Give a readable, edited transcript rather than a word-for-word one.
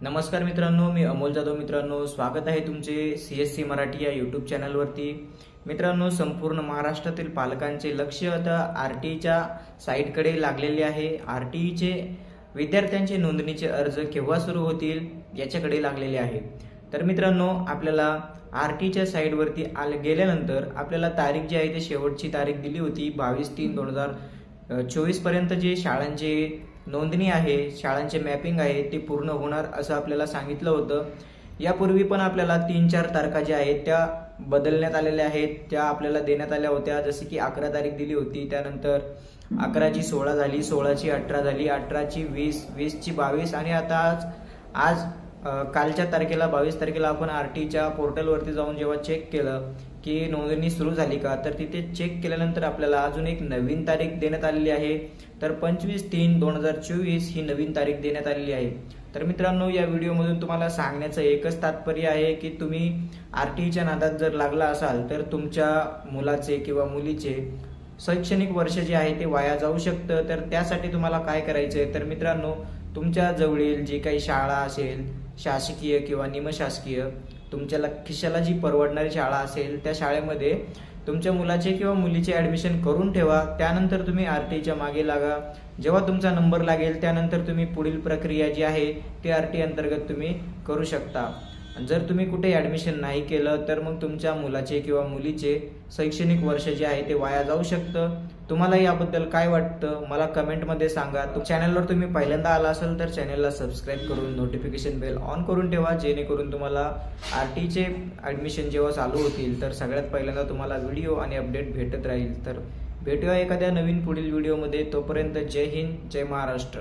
नमस्कार मित्रांनो, मी अमोल जाधव. मित्रांनो, स्वागत आहे तुमचे CSC मराठी या यूट्यूब चॅनलवरती. मित्रांनो, संपूर्ण महाराष्ट्रातील पालकांचे लक्ष आता RTIच्या साईटकडे लागलेले आहे. RTIचे विद्यार्थ्यांचे नोंदणीचे अर्ज केव्हा सुरू होतील याच्याकडे लागलेले आहे. तर मित्रांनो, आपल्याला RTIच्या साईटवरती गेल्यानंतर आपल्याला तारीख जी आहे ती शेवटची तारीख दिली होती 22/3/2024 पर्यंत जे शाळांचे नोंदणी आहे, शाळांचे मॅपिंग आहे ते पूर्ण होणार असं आपल्याला सांगितलं होतं. यापूर्वी पण आपल्याला 3-4 तारखा ज्या आहेत त्या बदलण्यात आलेल्या आहेत, त्या आपल्याला देण्यात आल्या होत्या. जसे की 11 तारीख दिली होती, त्यानंतर 11ची 16 झाली, 16ची 18 झाली, 18ची 20, 20ची 22 आणि आता आज कालच्या तारखेला 22 तारखेला आपण RTIच्या पोर्टलवरती जाऊन जेव्हा चेक केलं की नोंदणी सुरू झाली का, तर तिथे चेक केल्यानंतर आपल्याला अजून एक नवीन तारीख देण्यात आलेली आहे. तर 25/3/2024 ही नवीन तारीख देण्यात आलेली आहे. तर मित्रांनो, या व्हिडिओमधून तुम्हाला सांगण्याचं एकच तात्पर्य आहे की तुम्ही RTIच्या नादात जर लागला असाल तर तुमच्या मुलाचे किंवा मुलीचे शैक्षणिक वर्ष जे आहे ते वाया जाऊ शकतं. तर त्यासाठी तुम्हाला काय करायचंय, तर मित्रांनो, तुमच्या जवळील जी काही शाळा असेल, शासकीय किंवा निमशासकीय, तुमच्या खिशाला जी परवडणारी शाळा असेल त्या शाळेमध्ये तुमच्या मुलाचे किंवा मुलीचे ऍडमिशन करून ठेवा. त्यानंतर तुम्ही RTIच्या मागे लागा. जेव्हा तुमचा नंबर लागेल त्यानंतर तुम्ही पुढील प्रक्रिया जी आहे ती RTI अंतर्गत तुम्ही करू शकता. जर तुम्ही कुठे ऍडमिशन नाही केलं तर मग तुमच्या मुलाचे किंवा मुलीचे शैक्षणिक वर्ष जे आहे ते वाया जाऊ शकतं. तुम्हाला याबद्दल काय वाटतं मला कमेंटमध्ये सांगा. चॅनलवर तुम्ही पहिल्यांदा आला असाल तर चॅनलला सबस्क्राईब करून नोटिफिकेशन बेल ऑन करून ठेवा, जेणेकरून तुम्हाला RTIचे ऍडमिशन जेव्हा चालू होतील तर सगळ्यात पहिल्यांदा तुम्हाला व्हिडिओ आणि अपडेट भेटत राहील. तर भेटूया एखाद्या नवीन पुढील व्हिडिओमध्ये. तोपर्यंत जय हिंद, जय महाराष्ट्र.